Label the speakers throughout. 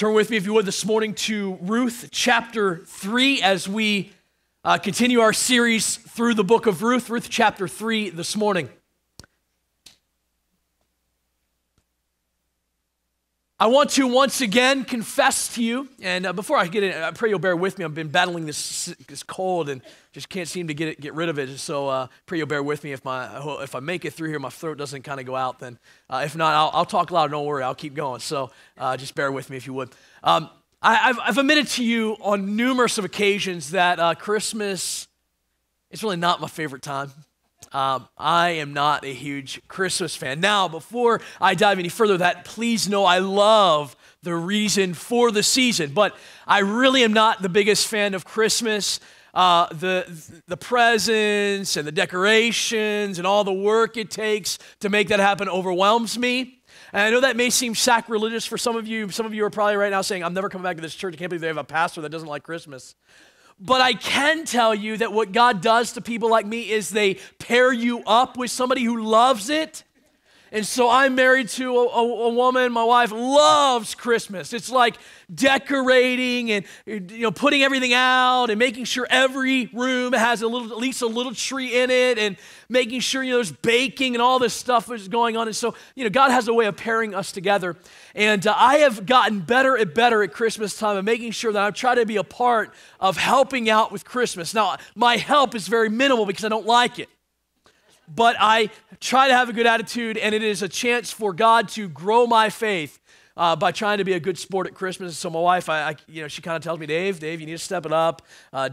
Speaker 1: Turn with me, if you would, this morning to Ruth chapter 3 as we continue our series through the book of Ruth. Ruth chapter 3 this morning. I want to once again confess to you, and before I get in, I pray you'll bear with me. I've been battling this cold and just can't seem to get rid of it. So pray you'll bear with me. If I make it through here, my throat doesn't kind of go out, then if not, I'll talk loud. Don't worry, I'll keep going. So just bear with me if you would. I've admitted to you on numerous of occasions that Christmas is really not my favorite time. I am not a huge Christmas fan. Now, before I dive any further, please know I love the reason for the season, but I really am not the biggest fan of Christmas. The presents and the decorations and all the work it takes to make that happen overwhelms me. And I know that may seem sacrilegious for some of you. Some of you are probably right now saying, I'm never coming back to this church. I can't believe they have a pastor that doesn't like Christmas. But I can tell you that what God does to people like me is they pair you up with somebody who loves it. And so I'm married to a woman, my wife loves Christmas. It's like decorating and putting everything out and making sure every room has at least a little tree in it and making sure there's baking and all this stuff is going on. And so God has a way of pairing us together. And I have gotten better at Christmas time and making sure that I try to be a part of helping out with Christmas. Now, my help is very minimal because I don't like it. But I try to have a good attitude, and it is a chance for God to grow my faith by trying to be a good sport at Christmas. So my wife, she kind of tells me, Dave, you need to step it up.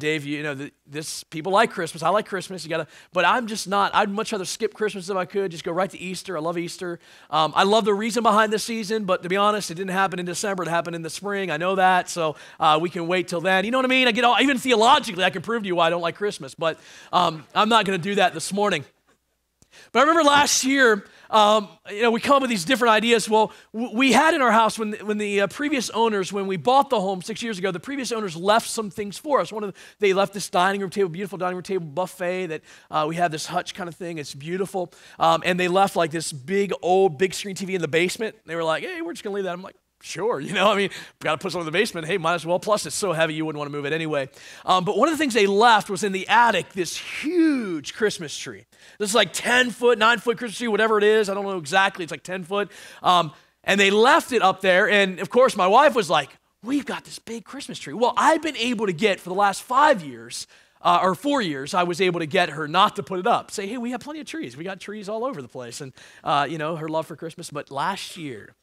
Speaker 1: Dave, people like Christmas. I like Christmas. But I'm just not. I'd much rather skip Christmas if I could. Just go right to Easter. I love Easter. I love the reason behind this season, but to be honest, it didn't happen in December. It happened in the spring. I know that, so we can wait till then. You know what I mean? Even theologically, I can prove to you why I don't like Christmas, but I'm not going to do that this morning. But I remember last year, we come up with these different ideas. Well, we had in our house when the previous owners, when we bought the home 6 years ago, the previous owners left some things for us. They left this dining room table, beautiful dining room table buffet that we have this hutch kind of thing. It's beautiful. And they left like this big screen TV in the basement. They were like, hey, we're just going to leave that. I'm like, sure, got to put something in the basement. Hey, might as well. Plus, it's so heavy, you wouldn't want to move it anyway. But one of the things they left was in the attic, this huge Christmas tree. This is like 10-foot, 9-foot Christmas tree, whatever it is. I don't know exactly. It's like 10 foot. And they left it up there. And, of course, my wife was like, we've got this big Christmas tree. Well, I've been able to get, for the last 5 years, or 4 years, I was able to get her not to put it up. Say, hey, we have plenty of trees. We got trees all over the place. And, her love for Christmas. But last year,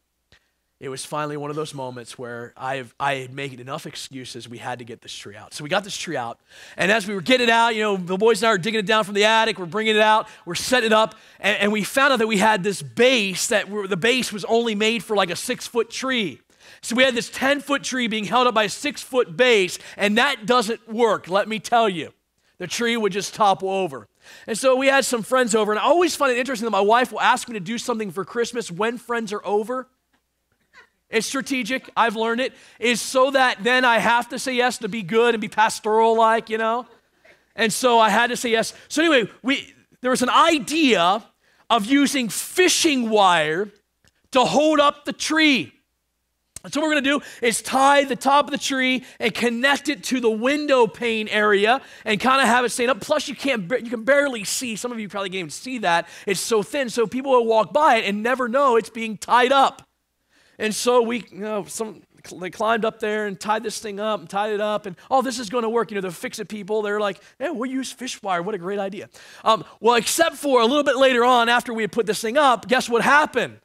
Speaker 1: it was finally one of those moments where I had made enough excuses. We had to get this tree out. So we got this tree out. And as we were getting it out, the boys and I are digging it down from the attic. We're bringing it out. We're setting it up. And we found out that we had this base the base was only made for like a 6-foot tree. So we had this 10-foot tree being held up by a 6-foot base. And that doesn't work, let me tell you. The tree would just topple over. And so we had some friends over. And I always find it interesting that my wife will ask me to do something for Christmas when friends are over. It's strategic, I've learned it, is so that then I have to say yes to be good and be pastoral-like, And so I had to say yes. So anyway, there was an idea of using fishing wire to hold up the tree. And so what we're going to do is tie the top of the tree and connect it to the window pane area and kind of have it stand up. Plus, you can barely see. Some of you probably can't even see that. It's so thin, so people will walk by it and never know it's being tied up. And so they climbed up there and tied this thing up and tied it up. And, this is going to work. The fix-it people, they're like, hey, we'll use fish wire. What a great idea. Well, except for a little bit later on after we had put this thing up, guess what happened?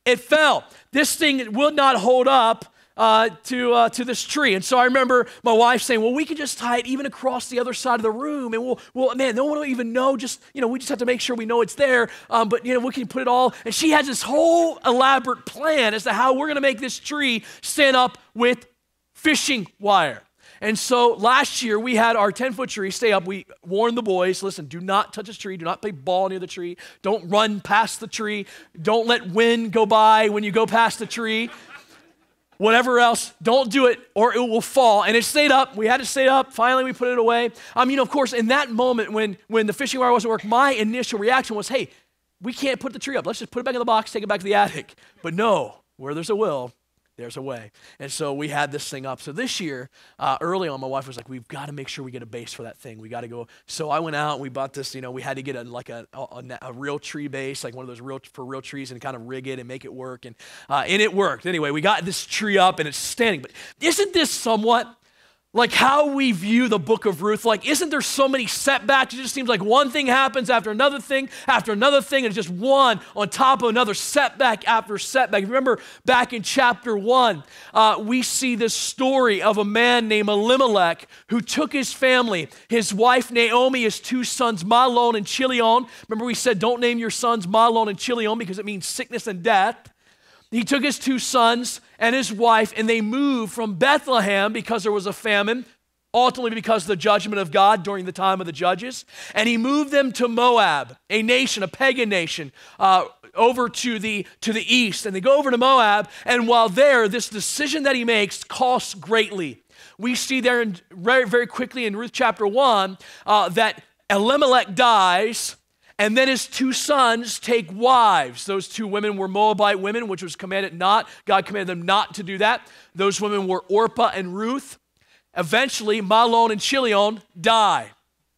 Speaker 1: It fell. This thing would not hold up to this tree. And so I remember my wife saying, well, we can just tie it even across the other side of the room. And no one will even know. We just have to make sure we know it's there. But we can put it all. And she has this whole elaborate plan as to how we're going to make this tree stand up with fishing wire. And so last year we had our 10-foot tree stay up. We warned the boys, listen, do not touch this tree. Do not play ball near the tree. Don't run past the tree. Don't let wind go by when you go past the tree. Whatever else, don't do it or it will fall. And it stayed up. We had to stay up. Finally, we put it away. Of course, in that moment when the fishing wire wasn't working, my initial reaction was, hey, we can't put the tree up. Let's just put it back in the box, take it back to the attic. But no, where there's a will, there's a way. And so we had this thing up. So this year, early on, my wife was like, we've got to make sure we get a base for that thing. We got to go. So I went out and we bought this, we had to get a real tree base, like one of those real trees, and kind of rig it and make it work. And it worked. Anyway, we got this tree up and it's standing. But isn't this somewhat like how we view the book of Ruth? Like, isn't there so many setbacks? It just seems like one thing happens after another thing, and it's just one on top of another, setback after setback. Remember back in chapter 1, we see this story of a man named Elimelech who took his family, his wife Naomi, his 2 sons Mahlon and Chilion. Remember we said don't name your sons Mahlon and Chilion because it means sickness and death. He took his 2 sons and his wife, and they moved from Bethlehem because there was a famine, ultimately because of the judgment of God during the time of the judges. And he moved them to Moab, a nation, a pagan nation, over to the east. And they go over to Moab, and while there, this decision that he makes costs greatly. We see there very, very quickly in Ruth chapter 1 that Elimelech dies, and then his 2 sons take wives. Those 2 women were Moabite women, which was commanded not. God commanded them not to do that. Those women were Orpah and Ruth. Eventually, Mahlon and Chilion die.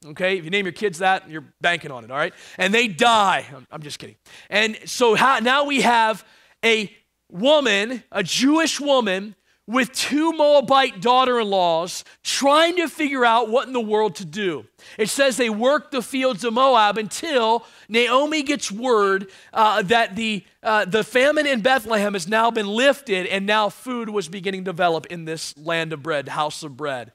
Speaker 1: Okay, if you name your kids that, you're banking on it, all right? And they die. I'm just kidding. And so now we have a woman, a Jewish woman, with 2 Moabite daughter-in-laws trying to figure out what in the world to do. It says they worked the fields of Moab until Naomi gets word that the famine in Bethlehem has now been lifted, and now food was beginning to develop in this land of bread, house of bread.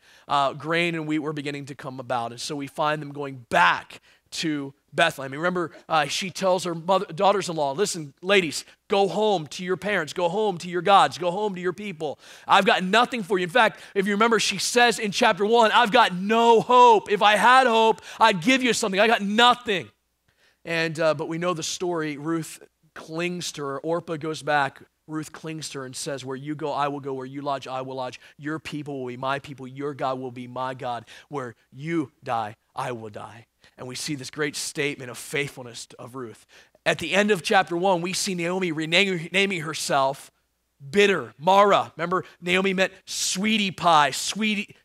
Speaker 1: Grain and wheat were beginning to come about, and so we find them going back to Bethlehem. Remember, she tells her daughters-in-law, listen, ladies, go home to your parents, go home to your gods, go home to your people. I've got nothing for you. In fact, if you remember, she says in chapter 1, I've got no hope. If I had hope, I'd give you something. I got nothing. And but we know the story. Ruth clings to her. Orpah goes back. Ruth clings to her and says, where you go, I will go. Where you lodge, I will lodge. Your people will be my people. Your God will be my God. Where you die, I will die. And we see this great statement of faithfulness of Ruth. At the end of chapter 1, we see Naomi renaming herself bitter, Mara. Remember, Naomi meant sweetie pie, sweet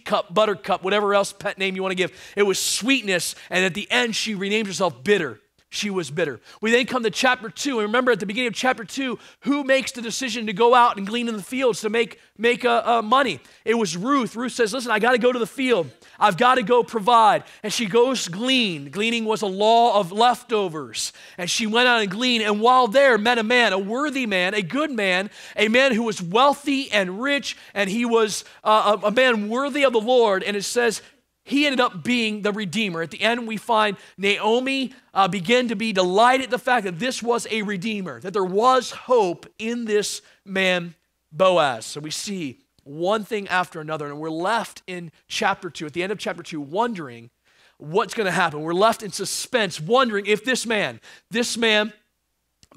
Speaker 1: cup, buttercup, whatever else pet name you want to give. It was sweetness, and at the end, she renamed herself bitter. She was bitter. We then come to chapter 2, and remember at the beginning of chapter 2, who makes the decision to go out and glean in the fields to make money? It was Ruth. Ruth says, listen, I got to go to the field. I've got to go provide. And she goes glean. Gleaning was a law of leftovers. And she went out and gleaned, and while there met a man, a worthy man, a good man, a man who was wealthy and rich, and he was a man worthy of the Lord. And it says, he ended up being the Redeemer. At the end, we find Naomi begin to be delighted at the fact that this was a Redeemer, that there was hope in this man, Boaz. So we see one thing after another, and we're left in chapter 2, at the end of chapter 2, wondering what's going to happen. We're left in suspense, wondering if this man,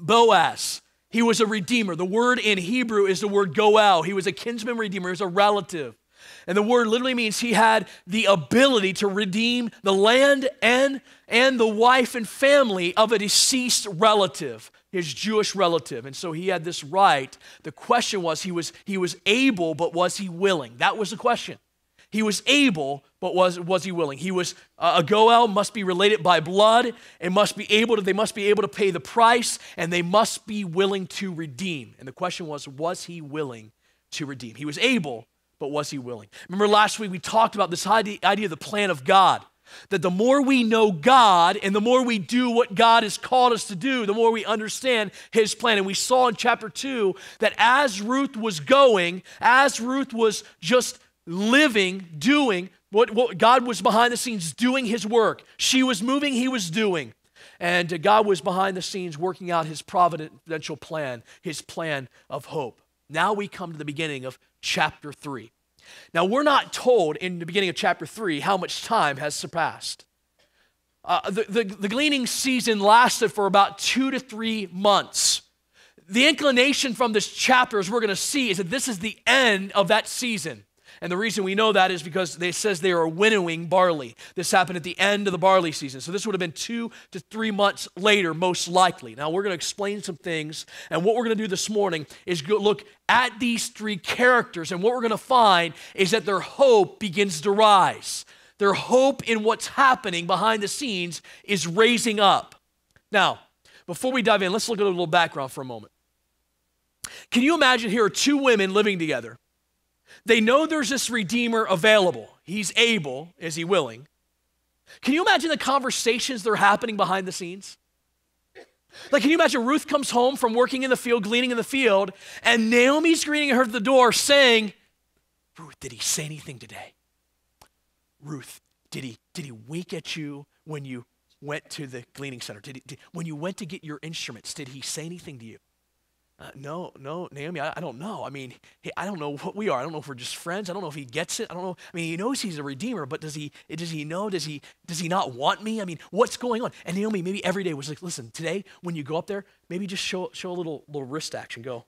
Speaker 1: Boaz, he was a Redeemer. The word in Hebrew is the word goel. He was a kinsman redeemer. He was a relative. And the word literally means he had the ability to redeem the land and the wife and family of a deceased relative, his Jewish relative. And so he had this right. The question was, he was able, but was he willing? That was the question. He was able, but was he willing? He was a goel, must be related by blood, and they must be able to pay the price, and they must be willing to redeem. And the question was he willing to redeem? He was able, but was he willing? Remember last week we talked about this idea of the plan of God, that the more we know God and the more we do what God has called us to do, the more we understand his plan. And we saw in chapter 2 that as Ruth was just living, doing what God was behind the scenes doing his work. She was moving, he was doing. And God was behind the scenes working out his providential plan, his plan of hope. Now we come to the beginning of chapter 3. Now, we're not told in the beginning of chapter 3 how much time has surpassed. The gleaning season lasted for about 2 to 3 months. The inclination from this chapter, as we're going to see, is that this is the end of that season. And the reason we know that is because it says they are winnowing barley. This happened at the end of the barley season. So this would have been 2 to 3 months later, most likely. Now we're going to explain some things. And what we're going to do this morning is go look at these 3 characters. And what we're going to find is that their hope begins to rise. Their hope in what's happening behind the scenes is raising up. Now, before we dive in, let's look at a little background for a moment. Can you imagine here are 2 women living together? They know there's this Redeemer available. He's able, is he willing? Can you imagine the conversations that are happening behind the scenes? Like, can you imagine Ruth comes home from working in the field, gleaning in the field, and Naomi's greeting her at the door saying, Ruth, did he say anything today? Ruth, did he wink at you when you went to the gleaning center? When you went to get your instruments, did he say anything to you? No, Naomi, I don't know. I mean, I don't know what we are. I don't know if we're just friends. I don't know if he gets it. I don't know. I mean, he knows he's a redeemer, but does he know? Does he not want me? I mean, what's going on? And Naomi maybe every day was like, listen, today when you go up there, maybe just show a little wrist action. Go.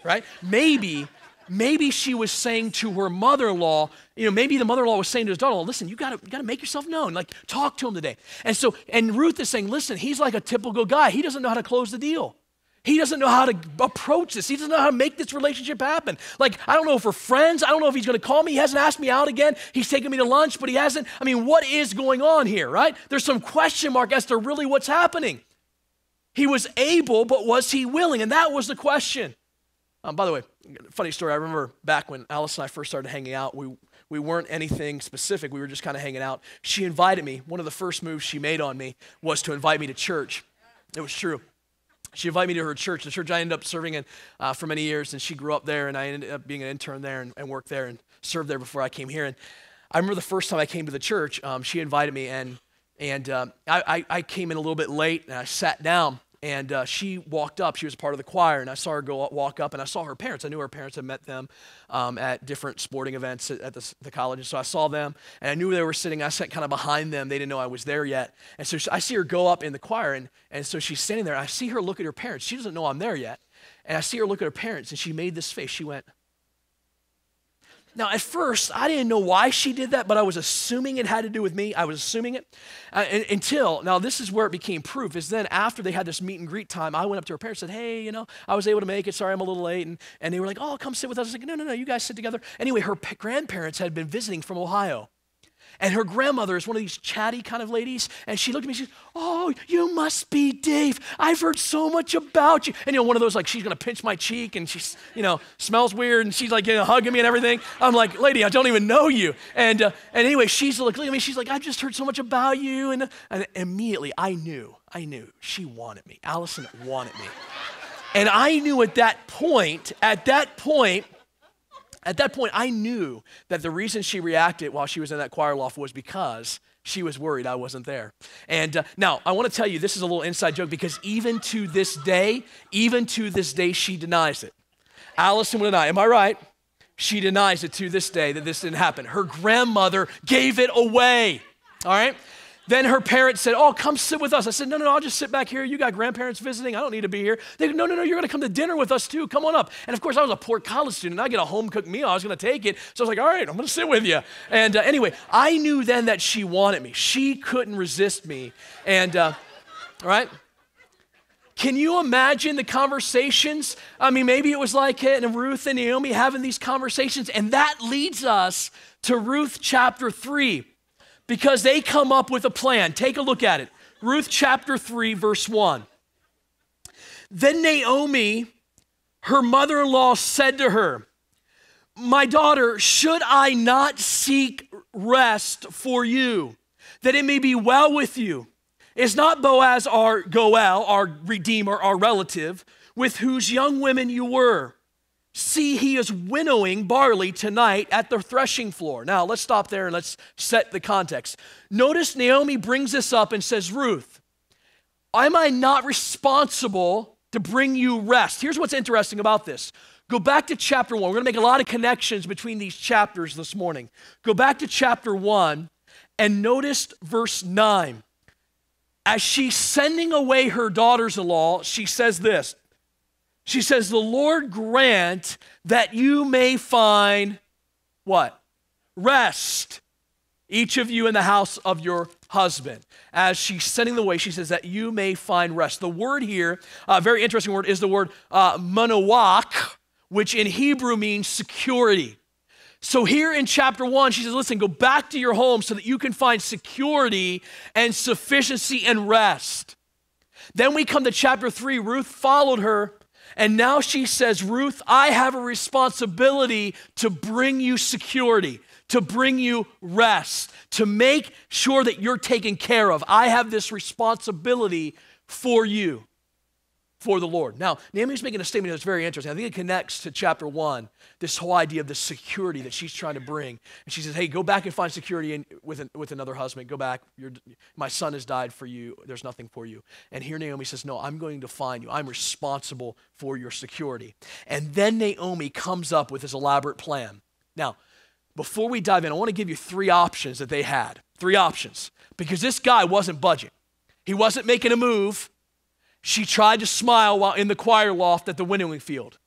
Speaker 1: Right? Maybe she was saying to her mother-in-law, maybe the mother-in-law was saying to his daughter-in-law, listen, you gotta make yourself known. Like, talk to him today. And Ruth is saying, listen, he's like a typical guy. He doesn't know how to close the deal. He doesn't know how to approach this. He doesn't know how to make this relationship happen. Like, I don't know if we're friends. I don't know if he's going to call me. He hasn't asked me out again. He's taken me to lunch, but he hasn't. I mean, what is going on here, right? There's some question mark as to really what's happening. He was able, but was he willing? And that was the question. By the way, funny story. I remember back when Alice and I first started hanging out, we weren't anything specific. We were just kind of hanging out. She invited me. One of the first moves she made on me was to invite me to church. It was true. She invited me to her church, the church I ended up serving in for many years, and she grew up there, and I ended up being an intern there and worked there and served there before I came here. And I remember the first time I came to the church, she invited me, and I came in a little bit late, and I sat down, and she walked up. She was part of the choir, and I saw her walk up, and I saw her parents. I knew her parents. Had met them at different sporting events at the college, and so I saw them, and I knew they were sitting. I sat kind of behind them. They didn't know I was there yet, and so I see her go up in the choir, and so she's standing there. I see her look at her parents. She doesn't know I'm there yet, and I see her look at her parents, and she made this face. She went. Now, at first, I didn't know why she did that, but I was assuming it had to do with me. I was assuming it until, now this is where it became proof, is then after they had this meet and greet time, I went up to her parents and said, hey, I was able to make it. Sorry, I'm a little late. And they were like, oh, come sit with us. I was like, no, you guys sit together. Anyway, her grandparents had been visiting from Ohio. And her grandmother is one of these chatty kind of ladies. And she looked at me, she said, oh, you must be Dave. I've heard so much about you. And one of those, like, she's going to pinch my cheek and she's, smells weird. And she's like, hugging me and everything. I'm like, lady, I don't even know you. And anyway, she's like, look at me. She's like, I've just heard so much about you. And immediately I knew she wanted me. Allison wanted me. And I knew at that point, I knew that the reason she reacted while she was in that choir loft was because she was worried I wasn't there. And now, I want to tell you, this is a little inside joke because even to this day, she denies it. Allison will deny, am I right? She denies it to this day that this didn't happen. Her grandmother gave it away, all right? Then her parents said, oh, come sit with us. I said, no, I'll just sit back here. You got grandparents visiting. I don't need to be here. They go, no, you're going to come to dinner with us too. Come on up. And of course, I was a poor college student. I get a home-cooked meal. I was going to take it. So I was like, all right, I'm going to sit with you. And anyway, I knew then that she wanted me. She couldn't resist me. And, all right? Can you imagine the conversations? I mean, maybe it was like Ruth and Naomi having these conversations. And that leads us to Ruth chapter 3. Because they come up with a plan. Take a look at it. Ruth chapter 3, verse 1. Then Naomi, her mother-in-law, said to her, my daughter, should I not seek rest for you, that it may be well with you? Is not Boaz our Goel, our redeemer, our relative, with whose young women you were? See, he is winnowing barley tonight at the threshing floor. Now, let's stop there and let's set the context. Notice Naomi brings this up and says, Ruth, am I not responsible to bring you rest? Here's what's interesting about this. Go back to chapter 1. We're going to make a lot of connections between these chapters this morning. Go back to chapter 1 and notice verse 9. As she's sending away her daughters-in-law, she says this, She says, the Lord grant that you may find what? Rest, each of you in the house of your husband. As she's sending the way, she says that you may find rest. The word here, a very interesting word, is the word manawak, which in Hebrew means security. So here in chapter 1, she says, listen, go back to your home so that you can find security and sufficiency and rest. Then we come to chapter 3. Ruth followed her, and now she says, Ruth, I have a responsibility to bring you security, to bring you rest, to make sure that you're taken care of. I have this responsibility for you, for the Lord. Now, Naomi's making a statement that's very interesting. I think it connects to chapter 1, this whole idea of the security that she's trying to bring. And she says, hey, go back and find security with another husband. Go back. My son has died for you. There's nothing for you. And here Naomi says, no, I'm going to find you. I'm responsible for your security. And then Naomi comes up with this elaborate plan. Now, before we dive in, I want to give you 3 options that they had. 3 options. Because this guy wasn't budging. He wasn't making a move. She tried to smile while in the choir loft at the winnowing field.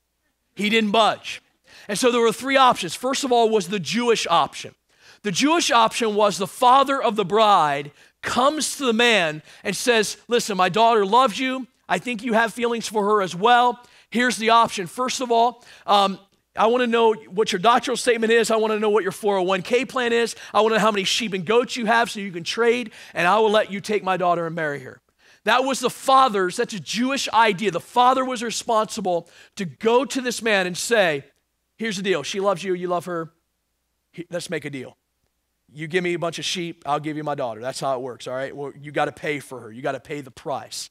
Speaker 1: He didn't budge. And so there were 3 options. First of all was the Jewish option. The Jewish option was the father of the bride comes to the man and says, listen, my daughter loves you. I think you have feelings for her as well. Here's the option. First of all, I want to know what your doctrinal statement is. I want to know what your 401k plan is. I want to know how many sheep and goats you have so you can trade, and I will let you take my daughter and marry her. That was the father's, that's a Jewish idea. The father was responsible to go to this man and say, here's the deal. She loves you, you love her. Let's make a deal. You give me a bunch of sheep, I'll give you my daughter. That's how it works, all right? Well, you got to pay for her. You got to pay the price.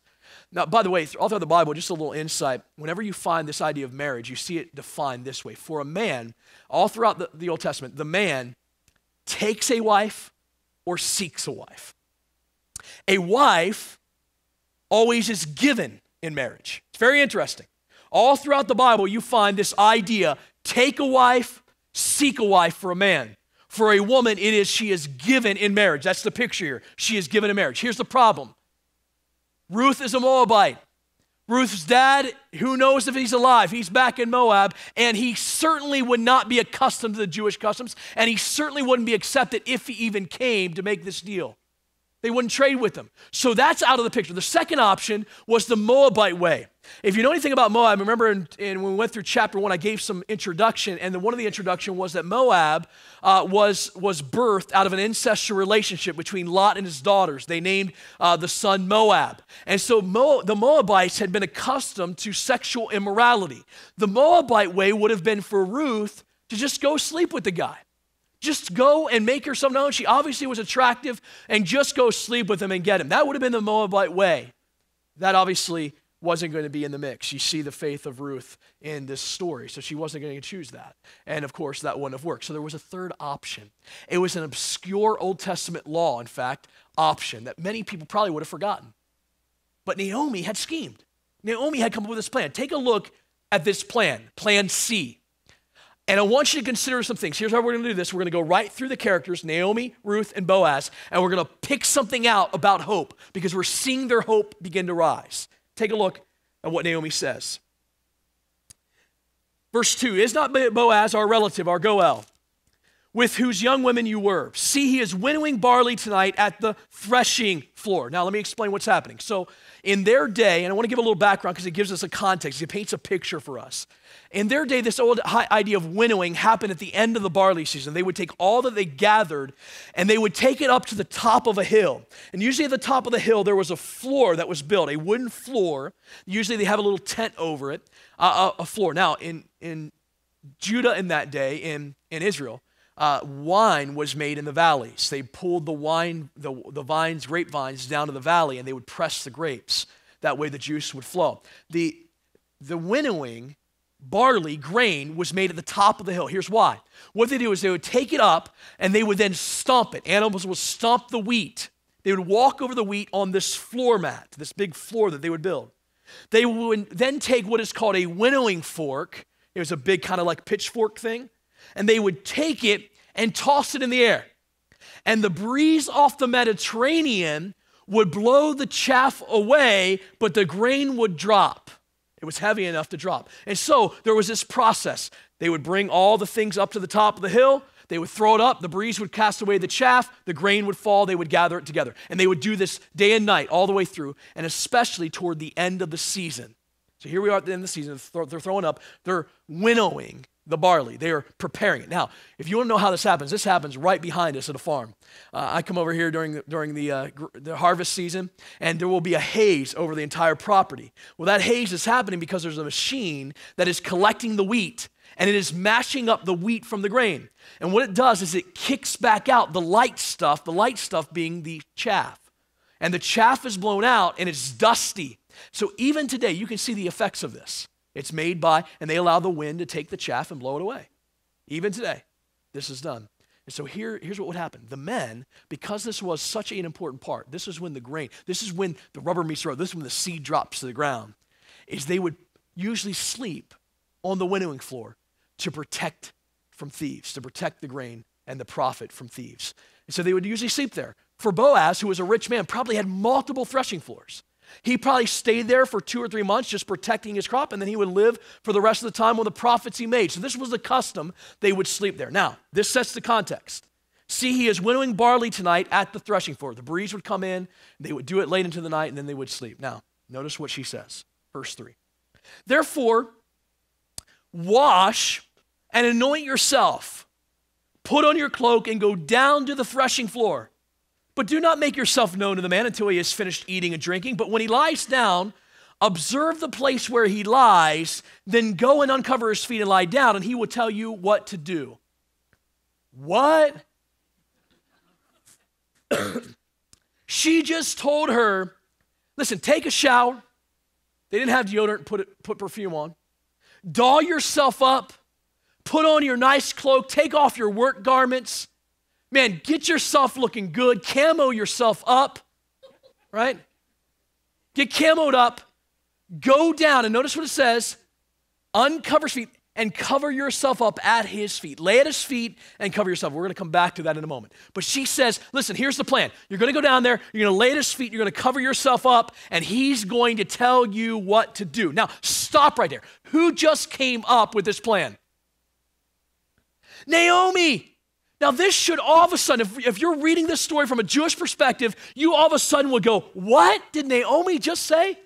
Speaker 1: Now, by the way, all throughout the Bible, just a little insight. Whenever you find this idea of marriage, you see it defined this way. For a man, all throughout the Old Testament, the man takes a wife or seeks a wife. A wife always is given in marriage. It's very interesting. All throughout the Bible, you find this idea, take a wife, seek a wife for a man. For a woman, it is she is given in marriage. That's the picture here. She is given in marriage. Here's the problem. Ruth is a Moabite. Ruth's dad, who knows if he's alive? He's back in Moab, and he certainly would not be accustomed to the Jewish customs, and he certainly wouldn't be accepted if he even came to make this deal. They wouldn't trade with them. So that's out of the picture. The second option was the Moabite way. If you know anything about Moab, remember when we went through chapter 1, I gave some introduction, and one of the introduction was that Moab was birthed out of an incestual relationship between Lot and his daughters. They named the son Moab. And so the Moabites had been accustomed to sexual immorality. The Moabite way would have been for Ruth to just go sleep with the guy. Just go and make herself known. She obviously was attractive, and just go sleep with him and get him. That would have been the Moabite way. That obviously wasn't going to be in the mix. You see the faith of Ruth in this story, so she wasn't going to choose that. And of course, that wouldn't have worked. So there was a third option. It was an obscure Old Testament law, in fact, option that many people probably would have forgotten. But Naomi had schemed. Naomi had come up with this plan. Take a look at this plan, Plan C. And I want you to consider some things. Here's how we're going to do this. We're going to go right through the characters, Naomi, Ruth, and Boaz, and we're going to pick something out about hope because we're seeing their hope begin to rise. Take a look at what Naomi says. Verse 2, is not Boaz our relative, our Goel, with whose young women you were? See, he is winnowing barley tonight at the threshing floor. Now, let me explain what's happening. So, in their day, and I want to give a little background because it gives us a context. It paints a picture for us. In their day, this old idea of winnowing happened at the end of the barley season. They would take all that they gathered and they would take it up to the top of a hill. And usually at the top of the hill, there was a floor that was built, a wooden floor. Usually they have a little tent over it, a floor. Now, in Judah in that day, in Israel, wine was made in the valleys. They pulled the grapevines down to the valley, and they would press the grapes. That way the juice would flow. The winnowing barley grain was made at the top of the hill. Here's why. What they do is they would take it up, and they would then stomp it. Animals would stomp the wheat. They would walk over the wheat on this floor mat, this big floor that they would build. They would then take what is called a winnowing fork. It was a big kind of like pitchfork thing. And they would take it and toss it in the air. And the breeze off the Mediterranean would blow the chaff away, but the grain would drop. It was heavy enough to drop. And so there was this process. They would bring all the things up to the top of the hill. They would throw it up. The breeze would cast away the chaff. The grain would fall. They would gather it together. And they would do this day and night all the way through, and especially toward the end of the season. So here we are at the end of the season. They're throwing up. They're winnowing the barley. They are preparing it. Now, if you want to know how this happens right behind us at a farm. I come over here during the harvest season, and there will be a haze over the entire property. Well, that haze is happening because there's a machine that is collecting the wheat, and it is mashing up the wheat from the grain. And what it does is it kicks back out the light stuff being the chaff. And the chaff is blown out, and it's dusty. So even today, you can see the effects of this. It's made by, and they allow the wind to take the chaff and blow it away. Even today, this is done. And so here's what would happen. The men, because this was such an important part, this is when the rubber meets the road, this is when the seed drops to the ground, is they would usually sleep on the winnowing floor to protect from thieves, to protect the grain and the profit from thieves. And so they would usually sleep there. For Boaz, who was a rich man, probably had multiple threshing floors. He probably stayed there for 2 or 3 months just protecting his crop, and then he would live for the rest of the time on the profits he made. So this was the custom. They would sleep there. Now, this sets the context. See, he is winnowing barley tonight at the threshing floor. The breeze would come in, they would do it late into the night, and then they would sleep. Now, notice what she says, verse 3. Therefore, wash and anoint yourself. Put on your cloak and go down to the threshing floor. But do not make yourself known to the man until he has finished eating and drinking. But when he lies down, observe the place where he lies, then go and uncover his feet and lie down, and he will tell you what to do. What? She just told her, listen, take a shower. They didn't have deodorant, put perfume on. Doll yourself up. Put on your nice cloak. Take off your work garments. Man, get yourself looking good. Camo yourself up, right? Get camoed up. Go down, and notice what it says. Uncover his feet and cover yourself up at his feet. Lay at his feet and cover yourself. We're going to come back to that in a moment. But she says, listen, here's the plan. You're going to go down there. You're going to lay at his feet. You're going to cover yourself up, and he's going to tell you what to do. Now, stop right there. Who just came up with this plan? Naomi. Now, this should all of a sudden, if you're reading this story from a Jewish perspective, you all of a sudden would go, what did Naomi just say?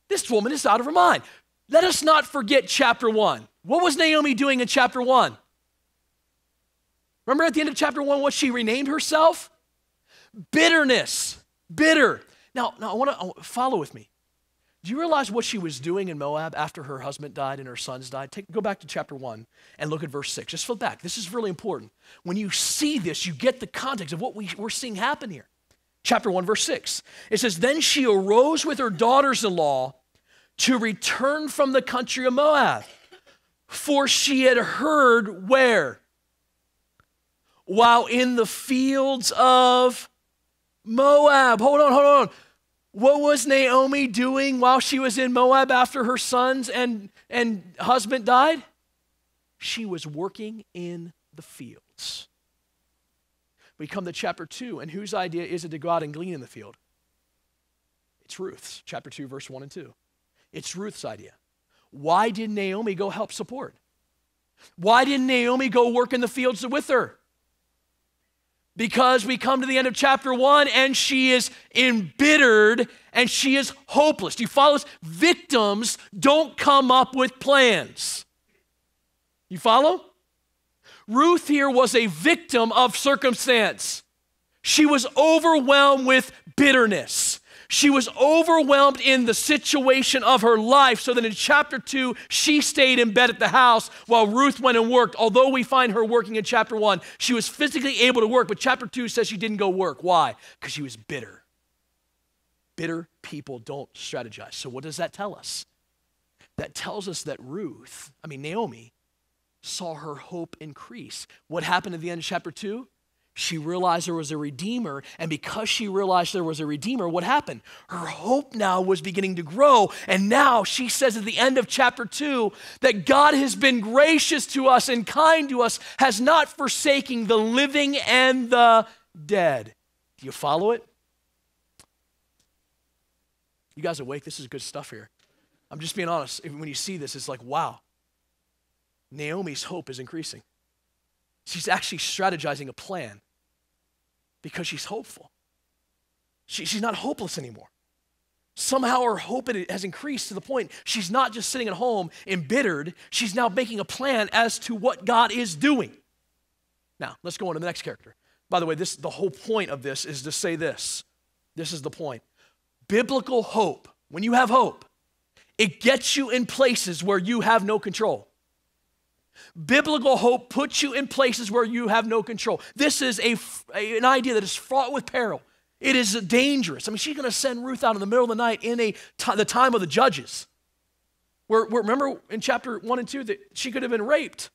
Speaker 1: This woman is out of her mind. Let us not forget chapter 1. What was Naomi doing in chapter 1? Remember at the end of chapter 1 what she renamed herself? Bitterness. Bitter. Now I want to follow with me. Do you realize what she was doing in Moab after her husband died and her sons died? Go back to chapter 1 and look at verse 6. Just flip back. This is really important. When you see this, you get the context of what we're seeing happen here. Chapter 1, verse 6. It says, then she arose with her daughters-in-law to return from the country of Moab, for she had heard where? While in the fields of Moab. Hold on. What was Naomi doing while she was in Moab after her sons and husband died? She was working in the fields. We come to chapter 2, and whose idea is it to go out and glean in the field? It's Ruth's, chapter 2, verse 1 and 2. It's Ruth's idea. Why did Naomi go help support? Why didn't Naomi go work in the fields with her? Because we come to the end of chapter 1 and she is embittered and she is hopeless. Do you follow this? Victims don't come up with plans. You follow? Ruth here was a victim of circumstance. She was overwhelmed with bitterness. She was overwhelmed in the situation of her life, so that in chapter 2, she stayed in bed at the house while Ruth went and worked. Although we find her working in chapter 1, she was physically able to work, but chapter 2 says she didn't go work. Why? Because she was bitter. Bitter people don't strategize. So what does that tell us? That tells us that Naomi, saw her hope increase. What happened at the end of chapter 2? She realized there was a Redeemer, and because she realized there was a Redeemer, what happened? Her hope now was beginning to grow, and now she says at the end of chapter 2 that God has been gracious to us and kind to us, has not forsaken the living and the dead. Do you follow it? You guys awake? This is good stuff here. I'm just being honest. When you see this, it's like, wow, Naomi's hope is increasing. She's actually strategizing a plan because she's hopeful. She's not hopeless anymore. Somehow her hope has increased to the point she's not just sitting at home embittered, she's now making a plan as to what God is doing. Now, let's go on to the next character. By the way, the whole point of this is to say this. This is the point. Biblical hope, when you have hope, it gets you in places where you have no control. Biblical hope puts you in places where you have no control. This is an idea that is fraught with peril. It is dangerous. I mean, she's going to send Ruth out in the middle of the night in the time of the judges. Where remember in chapter 1 and 2 that she could have been raped.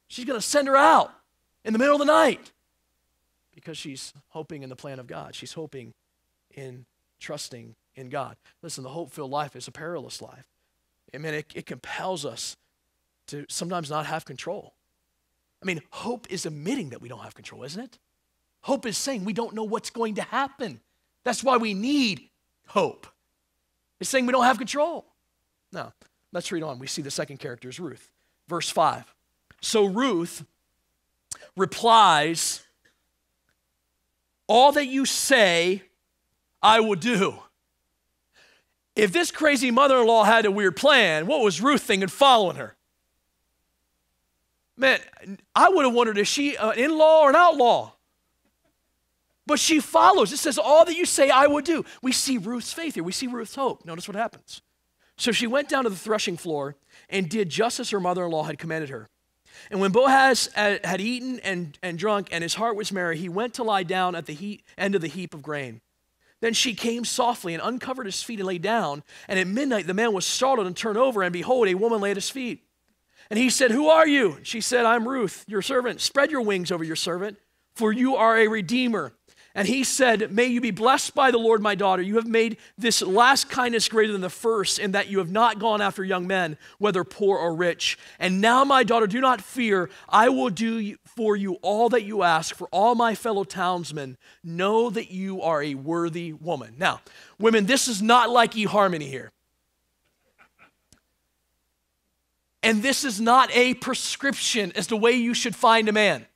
Speaker 1: She's going to send her out in the middle of the night because she's hoping in the plan of God. She's hoping in trusting in God. Listen, the hope-filled life is a perilous life. I mean, it compels us to sometimes not have control. I mean, hope is admitting that we don't have control, isn't it? Hope is saying we don't know what's going to happen. That's why we need hope. It's saying we don't have control. Now, let's read on. We see the second character is Ruth. Verse 5. So Ruth replies, all that you say, I will do. If this crazy mother-in-law had a weird plan, what was Ruth thinking following her? Man, I would have wondered, is she an in-law or an outlaw? But she follows. It says, all that you say, I will do. We see Ruth's faith here. We see Ruth's hope. Notice what happens. So she went down to the threshing floor and did just as her mother-in-law had commanded her. And when Boaz had eaten and drunk and his heart was merry, he went to lie down at the end of the heap of grain. Then she came softly and uncovered his feet and lay down. And at midnight the man was startled and turned over, and behold, a woman lay at his feet. And he said, who are you? She said, I'm Ruth, your servant. Spread your wings over your servant, for you are a redeemer. And he said, may you be blessed by the Lord, my daughter. You have made this last kindness greater than the first, in that you have not gone after young men, whether poor or rich. And now, my daughter, do not fear. I will do for you all that you ask, for all my fellow townsmen know that you are a worthy woman. Now, women, this is not like eHarmony here. And this is not a prescription as the way you should find a man.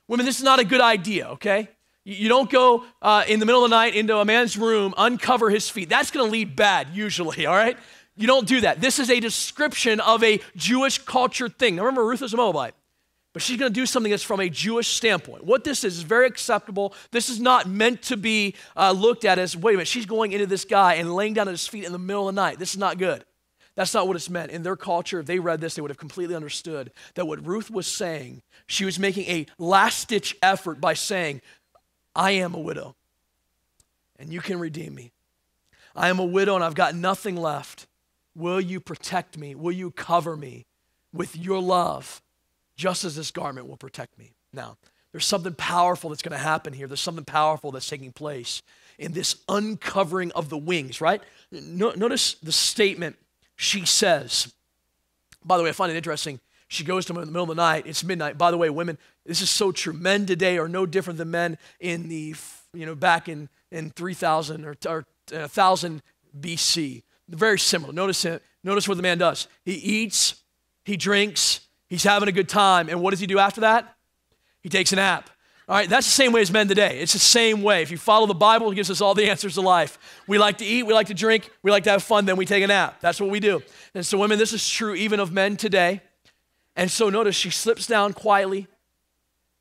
Speaker 1: Women, this is not a good idea, okay? You don't go in the middle of the night into a man's room, uncover his feet. That's going to lead bad, usually, all right? You don't do that. This is a description of a Jewish culture thing. Now, remember, Ruth is a Moabite, but she's going to do something that's from a Jewish standpoint. What this is very acceptable. This is not meant to be looked at as, wait a minute, she's going into this guy and laying down at his feet in the middle of the night. This is not good. That's not what it's meant. In their culture, if they read this, they would have completely understood that what Ruth was saying, she was making a last-ditch effort by saying, I am a widow, and you can redeem me. I am a widow, and I've got nothing left. Will you protect me? Will you cover me with your love, just as this garment will protect me? Now, there's something powerful that's going to happen here. There's something powerful that's taking place in this uncovering of the wings, right? Notice the statement she says. By the way, I find it interesting. She goes to him in the middle of the night. It's midnight. By the way, women, this is so true. Men today are no different than men in the, back in 3000 or 1000 BC. Very similar. Notice what the man does. He eats, he drinks, he's having a good time. And what does he do after that? He takes a nap. All right, that's the same way as men today. It's the same way. If you follow the Bible, it gives us all the answers to life. We like to eat, we like to drink, we like to have fun, then we take a nap. That's what we do. And so women, this is true even of men today. And so notice she slips down quietly.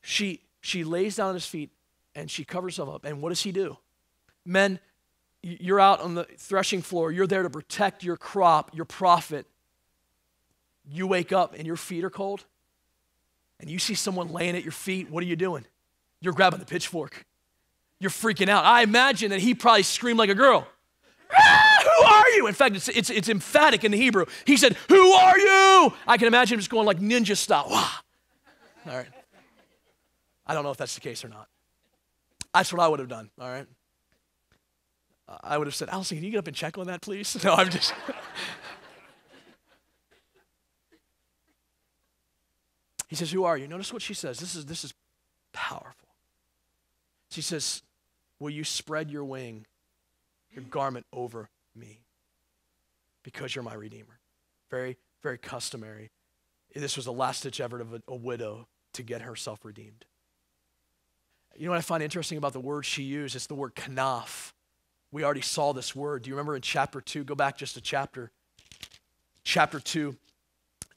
Speaker 1: She lays down at his feet and she covers herself up. And what does he do? Men, you're out on the threshing floor. You're there to protect your crop, your profit. You wake up and your feet are cold. And you see someone laying at your feet. What are you doing? You're grabbing the pitchfork. You're freaking out. I imagine that he probably screamed like a girl. Who are you? In fact, it's emphatic in the Hebrew. He said, who are you? I can imagine him just going like ninja style. Wah. All right. I don't know if that's the case or not. That's what I would have done, all right? I would have said, Allison, can you get up and check on that, please? No, I'm just... He says, who are you? Notice what she says. This is powerful. She says, will you spread your garment over me? because you're my redeemer. Very, very customary. This was a last-ditch effort of a widow to get herself redeemed. You know what I find interesting about the word she used? It's the word kanaf. We already saw this word. Do you remember in chapter 2? Go back just a chapter. Chapter 2.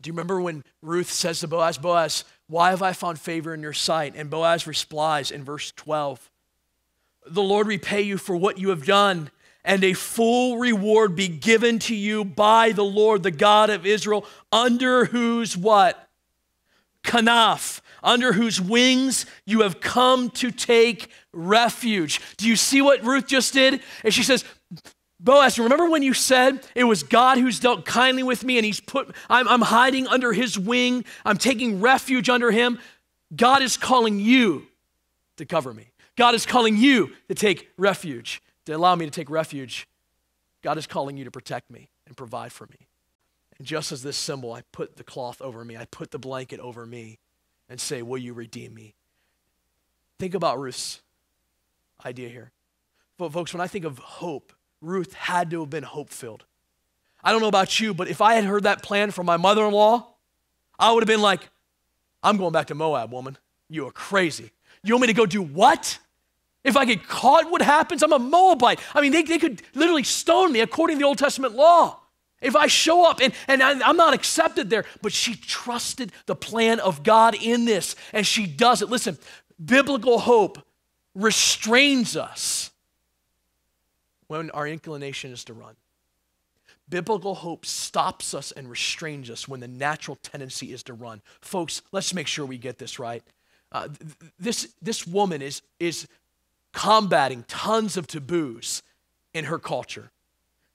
Speaker 1: Do you remember when Ruth says to Boaz, Boaz, why have I found favor in your sight? And Boaz replies in verse 12, the Lord repay you for what you have done, and a full reward be given to you by the Lord, the God of Israel, under whose what? Kanaf, under whose wings you have come to take refuge. Do you see what Ruth just did? And she says, Boaz, remember when you said it was God who's dealt kindly with me and I'm hiding under his wing, I'm taking refuge under him? God is calling you to cover me. God is calling you to take refuge, to allow me to take refuge. God is calling you to protect me and provide for me. And just as this symbol, I put the cloth over me, I put the blanket over me and say, will you redeem me? Think about Ruth's idea here. But folks, when I think of hope, Ruth had to have been hope-filled. I don't know about you, but if I had heard that plan from my mother-in-law, I would have been like, I'm going back to Moab, woman. You are crazy. You want me to go do what? If I get caught, what happens? I'm a Moabite. I mean, they could literally stone me according to the Old Testament law. If I show up and I'm not accepted there, but she trusted the plan of God in this, and she does it. Listen, biblical hope restrains us when our inclination is to run. Biblical hope stops us and restrains us when the natural tendency is to run. Folks, let's make sure we get this right. This woman is combating tons of taboos in her culture.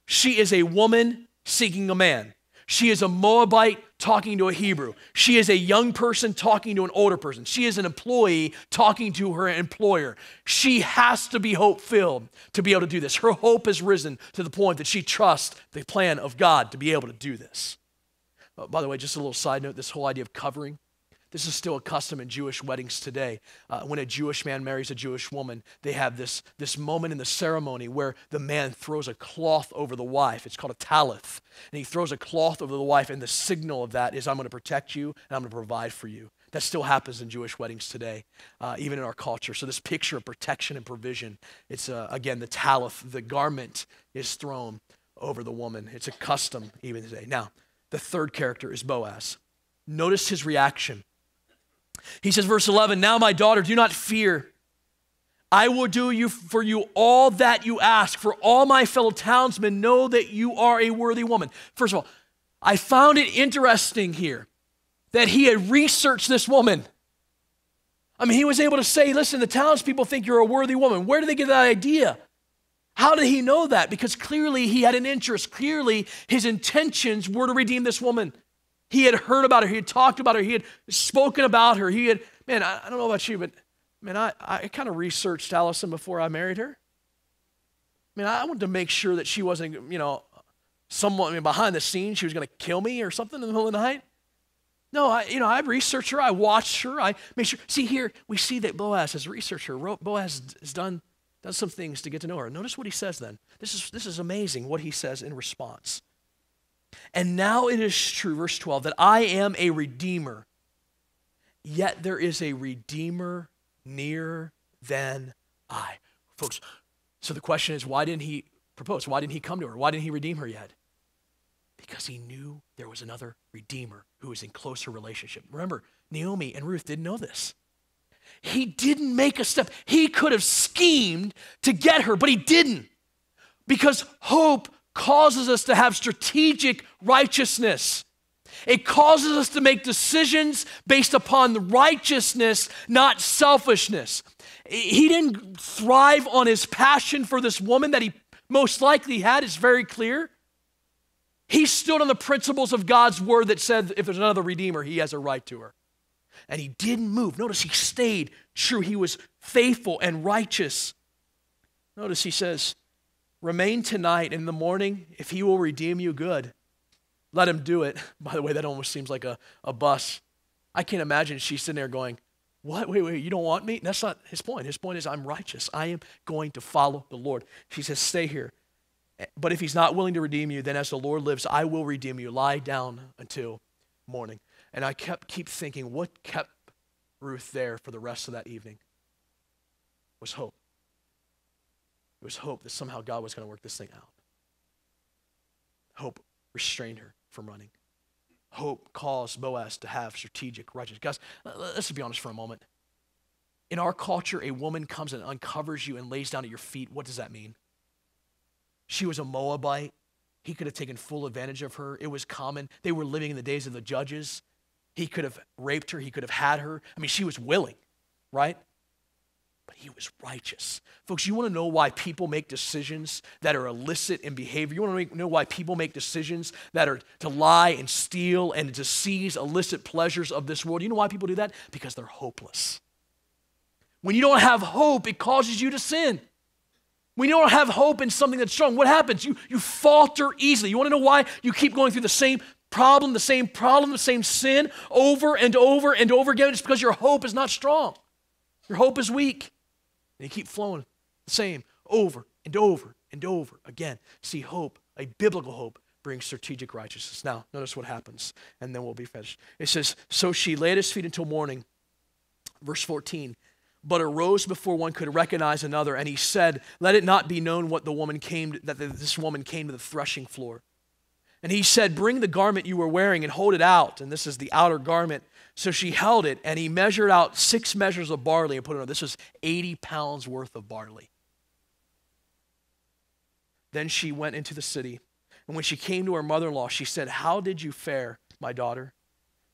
Speaker 1: She is a woman seeking a man. She is a Moabite talking to a Hebrew. She is a young person talking to an older person. She is an employee talking to her employer. She has to be hope-filled to be able to do this. Her hope has risen to the point that she trusts the plan of God to be able to do this. By the way, just a little side note, this whole idea of covering, this is still a custom in Jewish weddings today. When a Jewish man marries a Jewish woman, they have this moment in the ceremony where the man throws a cloth over the wife. It's called a talith. And he throws a cloth over the wife, and the signal of that is, I'm going to protect you and I'm going to provide for you. That still happens in Jewish weddings today, even in our culture. So this picture of protection and provision, it's, again, the talith, the garment is thrown over the woman. It's a custom even today. Now, the third character is Boaz. Notice his reaction. He says, verse 11, now my daughter, do not fear. I will do for you all that you ask, for all my fellow townsmen know that you are a worthy woman. First of all, I found it interesting here that he had researched this woman. I mean, he was able to say, listen, the townspeople think you're a worthy woman. Where did they get that idea? How did he know that? Because clearly he had an interest. Clearly his intentions were to redeem this woman. He had heard about her. He had talked about her. He had spoken about her. He had, man, I don't know about you, but man, I kind of researched Allison before I married her. Man, I wanted to make sure that she wasn't, someone behind the scenes, she was going to kill me or something in the middle of the night. No, I researched her. I watched her. I made sure. See here, we see that Boaz has researched her. Boaz has done some things to get to know her. Notice what he says then. This is amazing what he says in response. And now it is true, verse 12, that I am a redeemer, yet there is a redeemer nearer than I. Folks, so the question is, why didn't he propose? Why didn't he come to her? Why didn't he redeem her yet? Because he knew there was another redeemer who was in closer relationship. Remember, Naomi and Ruth didn't know this. He didn't make a step. He could have schemed to get her, but he didn't. Because hope causes us to have strategic righteousness. It causes us to make decisions based upon the righteousness, not selfishness. He didn't thrive on his passion for this woman that he most likely had. It's very clear. He stood on the principles of God's word that said if there's another redeemer, he has a right to her. And he didn't move. Notice he stayed true. He was faithful and righteous. Notice he says, remain tonight, and in the morning, if he will redeem you, good. Let him do it. By the way, that almost seems like a bus. I can't imagine she's sitting there going, what? Wait, you don't want me? That's not his point. His point is I'm righteous. I am going to follow the Lord. She says, stay here. But if he's not willing to redeem you, then as the Lord lives, I will redeem you. Lie down until morning. And I keep thinking, what kept Ruth there for the rest of that evening was hope. It was hope that somehow God was going to work this thing out. Hope restrained her from running. Hope caused Boaz to have strategic righteousness. Guys, let's be honest for a moment. In our culture, a woman comes and uncovers you and lays down at your feet. What does that mean? She was a Moabite. He could have taken full advantage of her. It was common. They were living in the days of the judges. He could have raped her. He could have had her. I mean, she was willing, right? But he was righteous. Folks, you want to know why people make decisions that are illicit in behavior? You want to know why people make decisions that are to lie and steal and to seize illicit pleasures of this world? You know why people do that? Because they're hopeless. When you don't have hope, it causes you to sin. When you don't have hope in something that's strong, what happens? You falter easily. You want to know why you keep going through the same problem, the same sin over and over and over again? It's because your hope is not strong. Your hope is weak. And you keep flowing the same over and over and over again. See, hope, a biblical hope, brings strategic righteousness. Now, notice what happens, and then we'll be finished. It says, so she lay at his feet until morning. Verse 14, but arose before one could recognize another, and he said, let it not be known what this woman came to the threshing floor. And he said, bring the garment you were wearing and hold it out. And this is the outer garment. So she held it, and he measured out 6 measures of barley and put it on. This was 80 pounds worth of barley. Then she went into the city. And when she came to her mother-in-law, she said, how did you fare, my daughter?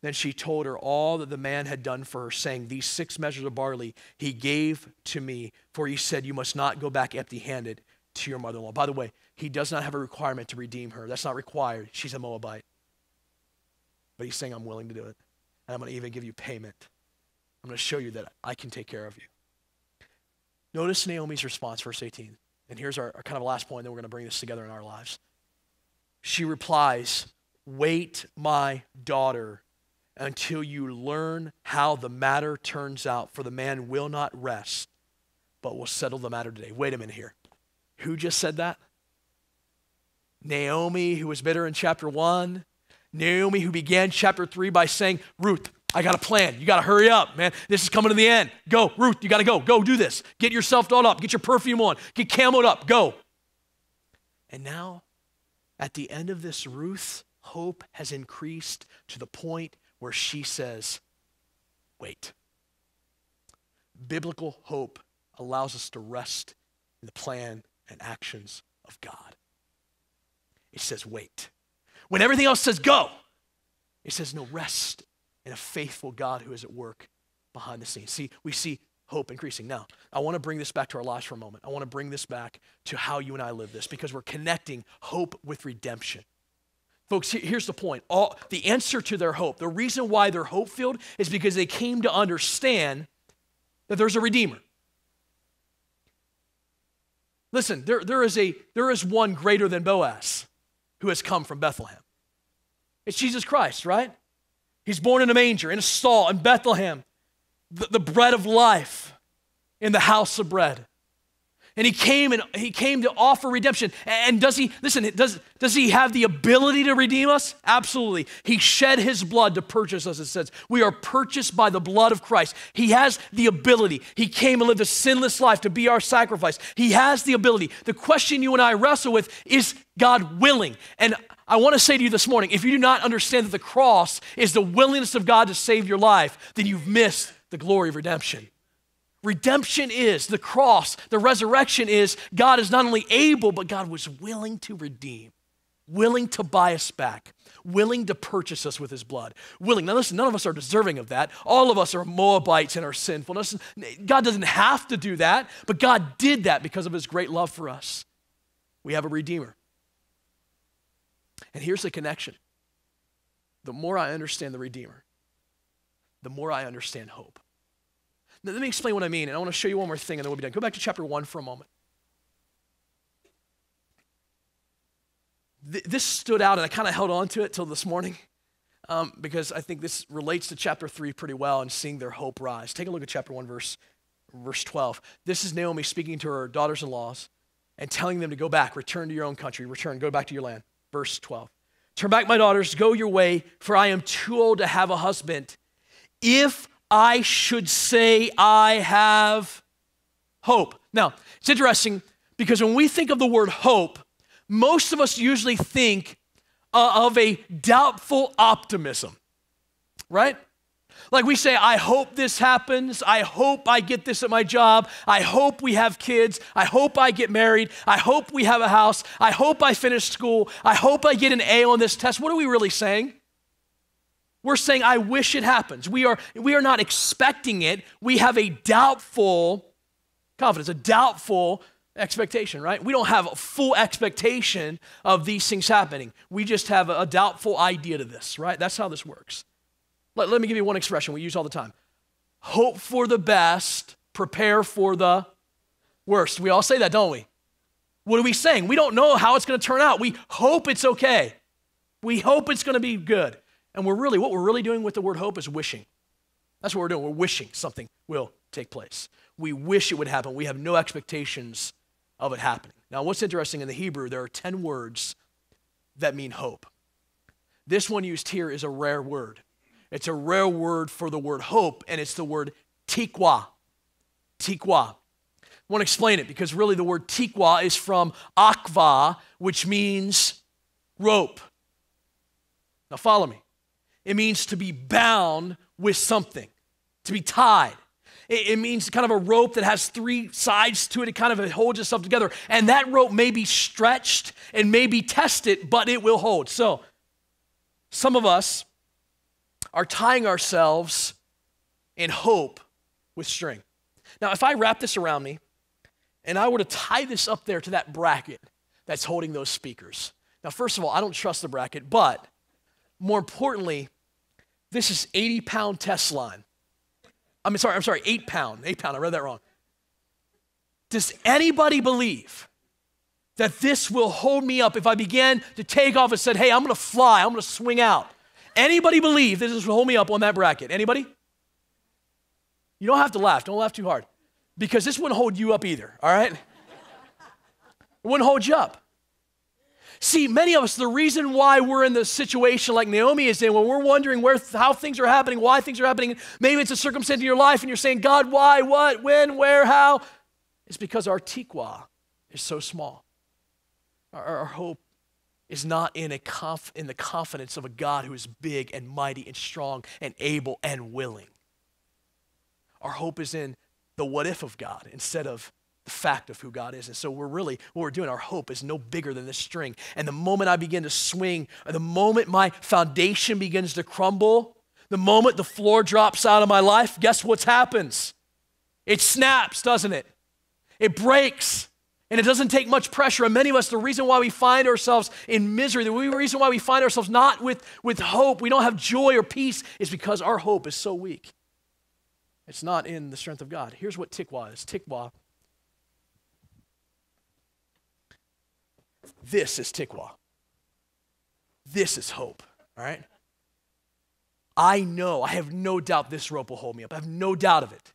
Speaker 1: Then she told her all that the man had done for her, saying, these 6 measures of barley he gave to me, for he said, you must not go back empty-handed to your mother-in-law. By the way, he does not have a requirement to redeem her. That's not required. She's a Moabite. But he's saying, I'm willing to do it. And I'm going to even give you payment. I'm going to show you that I can take care of you. Notice Naomi's response, verse 18. And here's our kind of last point, then we're going to bring this together in our lives. She replies, wait, my daughter, until you learn how the matter turns out, for the man will not rest, but will settle the matter today. Wait a minute here. Who just said that? Naomi, who was bitter in chapter 1. Naomi, who began chapter 3 by saying, Ruth, I got a plan. You got to hurry up, man. This is coming to the end. Go, Ruth, you got to go. Go do this. Get yourself dolled up. Get your perfume on. Get camoed up. Go. And now, at the end of this, Ruth's hope has increased to the point where she says, wait. Biblical hope allows us to rest in the plan and actions of God. It says, wait. When everything else says, go, it says, no, rest in a faithful God who is at work behind the scenes. See, we see hope increasing. Now, I want to bring this back to our lives for a moment. I want to bring this back to how you and I live this, because we're connecting hope with redemption. Folks, here's the point. The answer to their hope, the reason why they're hope-filled is because they came to understand that there's a Redeemer. Listen, there is one greater than Boaz who has come from Bethlehem. It's Jesus Christ, right? He's born in a manger, in a stall, in Bethlehem, the bread of life in the house of bread. And he came to offer redemption. And does he have the ability to redeem us? Absolutely. He shed his blood to purchase us, it says. We are purchased by the blood of Christ. He has the ability. He came and lived a sinless life to be our sacrifice. He has the ability. The question you and I wrestle with is God willing? And I want to say to you this morning, if you do not understand that the cross is the willingness of God to save your life, then you've missed the glory of redemption. Redemption is the cross. The resurrection is God is not only able, but God was willing to redeem, willing to buy us back, willing to purchase us with his blood. Willing. Now listen, none of us are deserving of that. All of us are Moabites in our sinfulness. God doesn't have to do that, but God did that because of his great love for us. We have a Redeemer. And here's the connection. The more I understand the Redeemer, the more I understand hope. Now, let me explain what I mean, and I want to show you one more thing, and then we'll be done. Go back to chapter 1 for a moment. This stood out, and I kind of held on to it till this morning because I think this relates to chapter 3 pretty well and seeing their hope rise. Take a look at chapter 1, verse 12. This is Naomi speaking to her daughters-in-law, and telling them to go back, return to your own country, go back to your land. Verse 12. Turn back, my daughters, go your way, for I am too old to have a husband. If I should say I have hope. Now, it's interesting because when we think of the word hope, most of us usually think of a doubtful optimism, right? Like we say, I hope this happens. I hope I get this at my job. I hope we have kids. I hope I get married. I hope we have a house. I hope I finish school. I hope I get an A on this test. What are we really saying? We're saying, I wish it happens. We are not expecting it. We have a doubtful confidence, a doubtful expectation, right? We don't have a full expectation of these things happening. We just have a doubtful idea to this, right? That's how this works. Let me give you one expression we use all the time. Hope for the best, prepare for the worst. We all say that, don't we? What are we saying? We don't know how it's going to turn out. We hope it's okay. We hope it's going to be good. And what we're really doing with the word hope is wishing. That's what we're doing. We're wishing something will take place. We wish it would happen. We have no expectations of it happening. Now, what's interesting in the Hebrew, there are 10 words that mean hope. This one used here is a rare word. It's a rare word for the word hope, and it's the word tikwa. Tikwa. I want to explain it because really the word tikwa is from akva, which means rope. Now follow me. It means to be bound with something, to be tied. It means kind of a rope that has 3 sides to it. It kind of holds itself together. And that rope may be stretched and may be tested, but it will hold. So some of us are tying ourselves in hope with string. Now, if I wrap this around me and I were to tie this up there to that bracket that's holding those speakers. Now, first of all, I don't trust the bracket, but more importantly, this is 80-pound test line. I'm sorry, 8 pound, I read that wrong. Does anybody believe that this will hold me up if I began to take off and said, hey, I'm gonna fly, I'm gonna swing out? Anybody believe this will hold me up on that bracket? Anybody? You don't have to laugh. Don't laugh too hard. Because this wouldn't hold you up either, all right? It wouldn't hold you up. See, many of us, the reason why we're in the situation like Naomi is in, when we're wondering how things are happening, why things are happening, maybe it's a circumstance in your life and you're saying, God, why, what, when, where, how? It's because our tikwa is so small. Our hope is not in the confidence of a God who is big and mighty and strong and able and willing. Our hope is in the what if of God instead of the fact of who God is. And so what we're doing, our hope is no bigger than this string. And the moment I begin to swing, or the moment my foundation begins to crumble, the moment the floor drops out of my life, guess what happens? It snaps, doesn't it? It breaks. And it doesn't take much pressure. And many of us, the reason why we find ourselves in misery, the reason why we find ourselves not with hope, we don't have joy or peace, is because our hope is so weak. It's not in the strength of God. Here's what tikwa is. Tikwa. This is tikwa. This is hope, all right? I have no doubt this rope will hold me up. I have no doubt of it.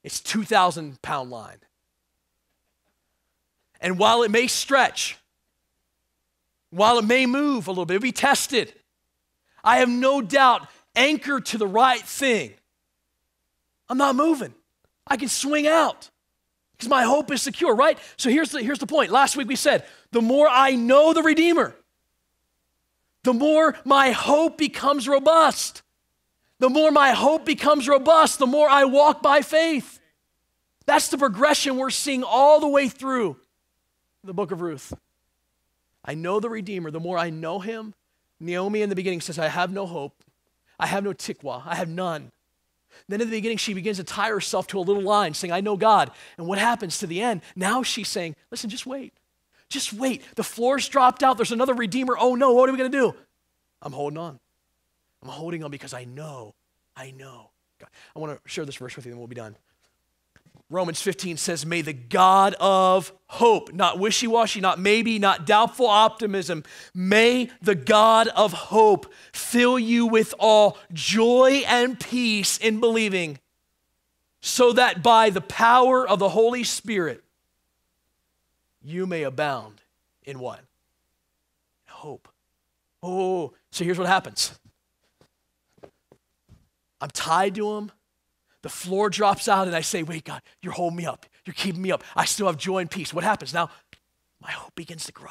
Speaker 1: It's 2,000-pound line. And while it may stretch, while it may move a little bit, it'll be tested, I have no doubt anchored to the right thing. I'm not moving. I can swing out because my hope is secure, right? So here's the point. Last week we said, the more I know the Redeemer, the more my hope becomes robust. The more my hope becomes robust, the more I walk by faith. That's the progression we're seeing all the way through the book of Ruth. I know the Redeemer. The more I know him, Naomi in the beginning says, I have no hope. I have no tikwa. I have none. Then in the beginning, she begins to tie herself to a little line saying, I know God. And what happens to the end? Now she's saying, listen, just wait. Just wait. The floor's dropped out. There's another Redeemer. Oh no, what are we going to do? I'm holding on. I'm holding on because I know. God. I want to share this verse with you and we'll be done. Romans 15 says, may the God of hope, not wishy-washy, not maybe, not doubtful optimism, may the God of hope fill you with all joy and peace in believing, so that by the power of the Holy Spirit, you may abound in what? Hope. Oh, so here's what happens. I'm tied to him. The floor drops out and I say, wait, God, you're holding me up. You're keeping me up. I still have joy and peace. What happens? Now, my hope begins to grow.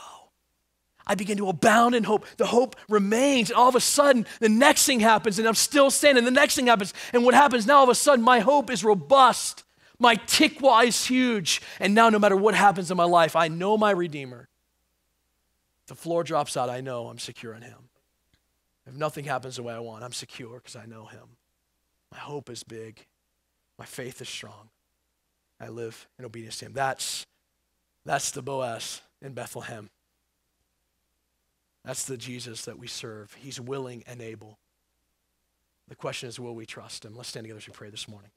Speaker 1: I begin to abound in hope. The hope remains. And all of a sudden, the next thing happens and I'm still standing. The next thing happens. And what happens now, all of a sudden, my hope is robust. My tikwa is huge. And now no matter what happens in my life, I know my Redeemer. If the floor drops out, I know I'm secure in him. If nothing happens the way I want, I'm secure because I know him. My hope is big. My faith is strong. I live in obedience to him. That's the Boaz in Bethlehem. That's the Jesus that we serve. He's willing and able. The question is, will we trust him? Let's stand together as we pray this morning.